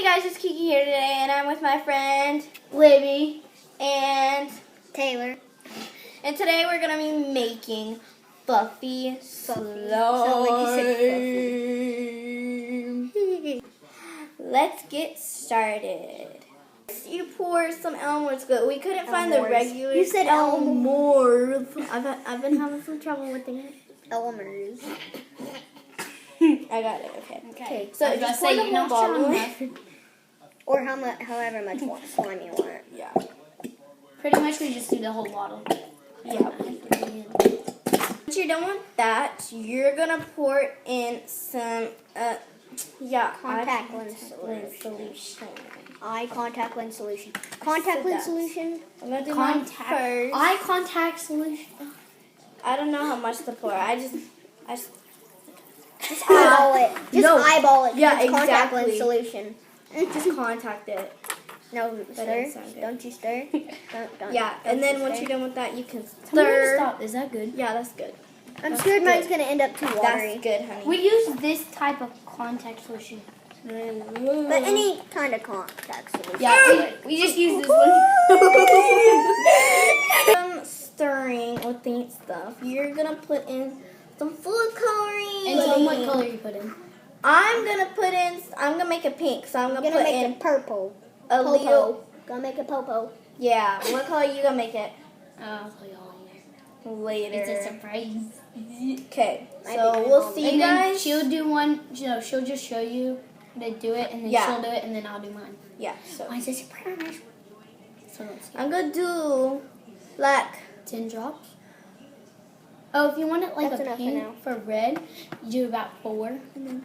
Hey guys, it's Kiki here today, and I'm with my friend Libby and Taylor. And today we're gonna be making Fluffy slime. Let's get started. You pour some Elmore's glue. We couldn't find the regular. You said Elmore. I've been having some trouble with it. Elmer's. I got it. Okay. So just pour the whole bottle. Or however much slime you want. Yeah. Pretty much we just do the whole bottle. Yeah. Once you're done with that, you're gonna pour in some Contact lens solution. Eye contact lens solution. Contact lens solution. I'm gonna do mine first. Eye contact solution. I don't know how much to pour. I just Just eyeball it. Just eyeball it. Yeah, It's contact exactly. lens solution. just contact it. No, stir. doesn't sound good. Don't you stir. Don't, Yeah, and then once stir. you're done with that, you can Tell me when to stir. stop. Is that good? Yeah, that's good. I'm That's scared mine's good. gonna end up too watery. That's good, honey. We use this type of contact solution. But any kind of contact solution. Yeah, we just use this one. Stirring with the stuff. You're gonna put in some food coloring. And tell them what color you put in. I'm gonna make it pink, so I'm gonna put make in it purple. a Popo. little. Gonna make it popo. Yeah, what color you gonna make it I'll tell you all later? later. It's a surprise. Okay, Might so be we'll wrong. see you And then guys. she'll do one. She'll just show you how to do it, and then Yeah. she'll do it, and then I'll do mine. Yeah, so Mine's a surprise. So let's see. I'm gonna do like 10 drops. Oh, if you want it like That's a enough for pink now. for red, you do about 4. And then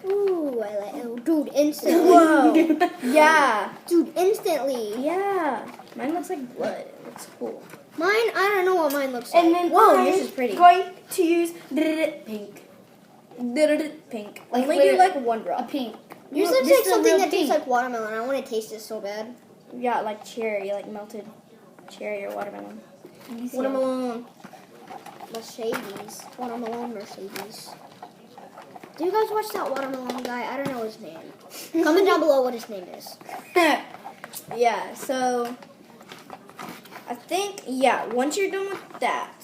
Ooh, I like it. Dude, instantly. whoa, yeah, Dude, instantly. yeah. Mine looks like blood. It looks cool. Mine, I don't know what mine looks like. And then whoa, I'm yours is pretty. going to use pink. Pink. Like Only do literally- like one a drop. pink. Yours Look, looks this like is a something real that tastes pink. like watermelon. I want to taste this so bad. Yeah, like cherry, like melted cherry or watermelon. Let me see. Watermelon. Mercedes. Watermelon Mercedes. Do you guys watch that watermelon guy? I don't know his name. Comment down below what his name is. Yeah, so I think once you're done with that,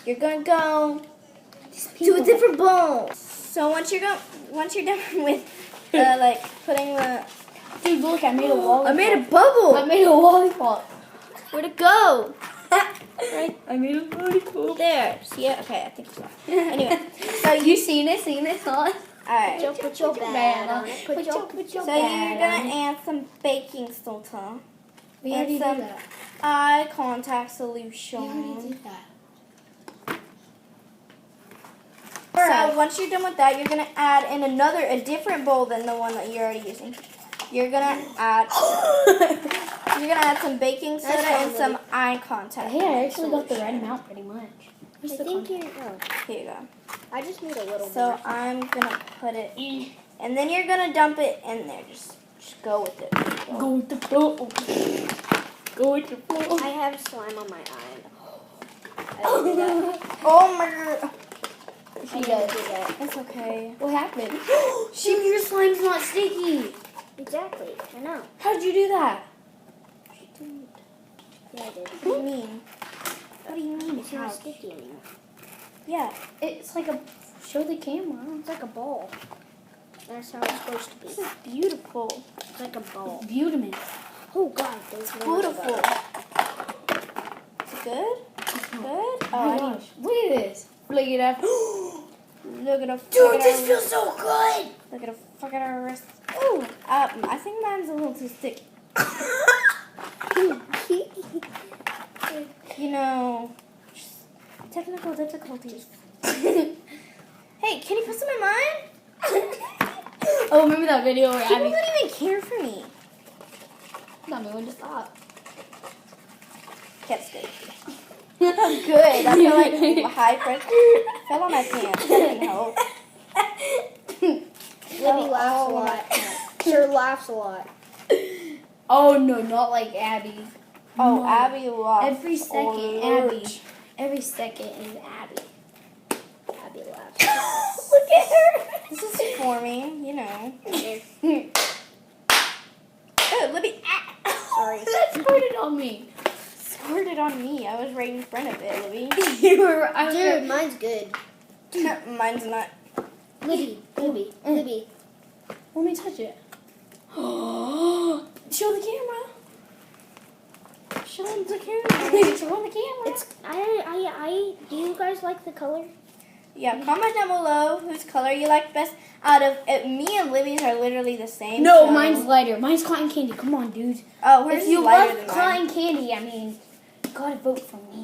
you're gonna go to a different bowl. So once you're done with like putting the Dude, look, I made a lollipop. I made a bubble. I made a lollipop. Where'd it go? Right, I made a lollipop. There. See it? Okay, I think so. Anyway, So you seen it on? alright. Put your bag on it. Put your So you're gonna add some baking soda We and already did some that. eye contact We already solution. did that. So once you're done with that, you're gonna add in a different bowl than the one that you're already using. You're gonna add some baking soda and some eye contact. Hey, I actually got the right amount pretty much. I think you. Oh, Here you go. I just need a little So more. I'm gonna put it, and then you're gonna dump it in there. Just go with it. Go with the flow. Go with the flow. I have slime on my eye. Oh my god. She does do that. It's okay. What happened? Your slime's not sticky. Exactly. I know. How'd you do that? Yeah, I did. What do you mean? What do you mean? It's not sticky anymore. Yeah. It's like a. Show the camera. It's like a ball. That's how it's supposed to be. This is beautiful. It's like a ball. Beautiful. Oh God, there's more. Beautiful. Is it good? Good? Oh my gosh. Look at this. Look it up. Look at the Dude, this feels so good. Look at the fuck at our wrist. Ooh. I think mine's a little too sticky. You know, just technical difficulties. Hey, can you put some in mine? Oh, remember that video where People Abby. don't even care for me. Not me when to stop. That's good. That's good. I feel like high pressure fell on my pants. That didn't help. Libby laughs a lot. Sure laughs a lot. Oh no, not like Abby. Oh, No. Abby lost. Every second, Abby. Every second is Abby. Abby laughs. Look at her. This is forming, you know. Okay. Oh, Libby. Sorry. That squirted on me. Squirted on me. I was right in front of it, Libby. You were. I was Dude, mine's good. Mine's not. Libby. Let me touch it. Show the camera. Show the camera. Show the camera. It's do you guys like the color? Yeah, comment down below whose color you like best. Out of me and Libby's are literally the same. No, so- mine's lighter. Mine's cotton candy. Come on, dude. Oh, hers If is you lighter love than mine. cotton candy, I mean, you gotta vote for me.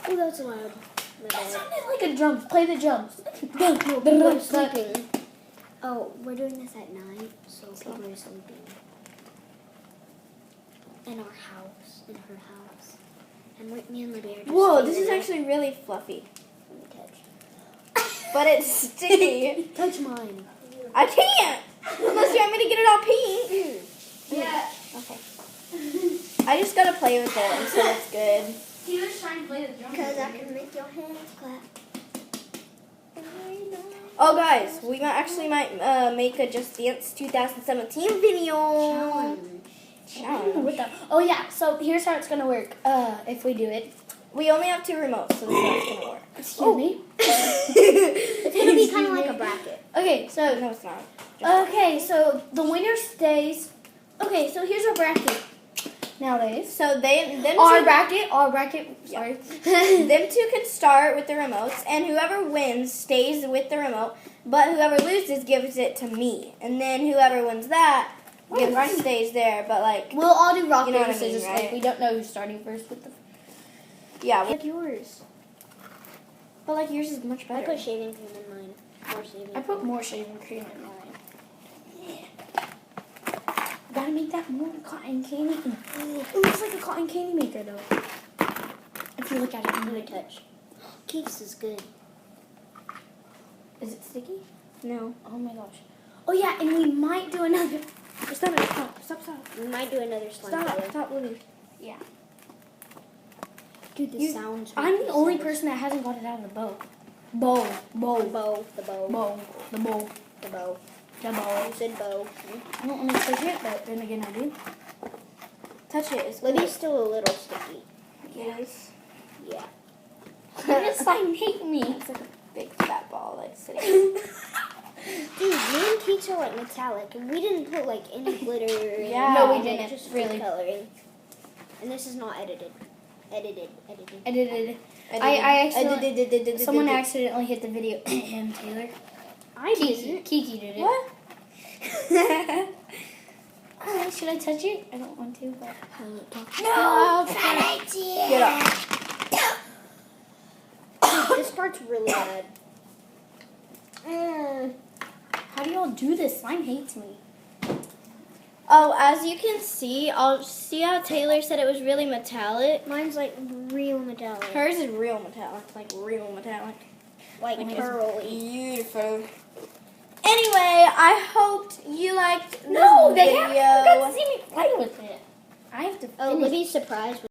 Oh, that's loud. My That bad. sounded like a drums. Play the drums. No, people are sleeping. Oh, we're doing this at night, so people are sleeping. In our house, in her house. And me and Libby are just Whoa, staying this in is there. actually really fluffy. Let me touch. But it's sticky. Touch mine. I can't! Unless you want me to get it all pink. Yeah. Okay. I just gotta play with it until it's good. He was trying to play the drums. Because I can make your hands clap. Oh, guys, we might make a Just Dance 2017 video. Challenge. What the? Oh yeah. So here's how it's gonna work. If we do it. We only have 2 remotes, so this is not gonna work. Excuse me. It's going to be kind of like a bracket. Okay. So. No, it's not. Okay. So the winner stays. Okay. So here's our bracket. Nowadays. So them Our two, bracket. Our bracket. Sorry. them two can start with the remotes, and whoever wins stays with the remote. But whoever loses gives it to me, and then whoever wins that stays there. But like, We'll all do rock You know paper what I mean, scissors. right? Like we don't know who's starting first with the. yeah, Like yours. but like yours is much I better. put shaving cream in mine. More shaving I put more shaving cream in mine. Yeah. Gotta make that more cotton candy. It looks like a cotton candy maker though. If you look at it, Let you me would touch. Keeps is good. Is it sticky? No. Oh my gosh. Oh yeah, and we might do another. Stop. We might do another slime color. Stop, Libby. Yeah. Dude, the sounds. I'm the only person that hasn't got it out of the bow. Bow. The bow. The bow. The bow. The bow. The bow. You said bow. I don't want to touch it, but then again I do. Touch it. It's Libby's still a little sticky. Yes. Yeah. This slime hate me. It's like a big fat ball like sitting. Dude, me and Keats are like metallic, and we didn't put like any glitter. Or Yeah. No, we anything, didn't, Just really. coloring. And this is not edited. Edited. I accidentally. Someone accidentally hit the video. Taylor. I Kiki. didn't. Kiki did it. What? Should I touch it? I don't want to, but. No, Get off. This part's really bad. How do y'all do this? Slime hates me. Oh, as you can see, I'll see how Taylor said it was really metallic. Mine's like real metallic. Hers is real metallic, like real metallic. Like Like it's pearly. beautiful. Anyway, I hoped you liked this No, they video. haven't got to see me play with it. I have to Oh, finish. Libby's surprised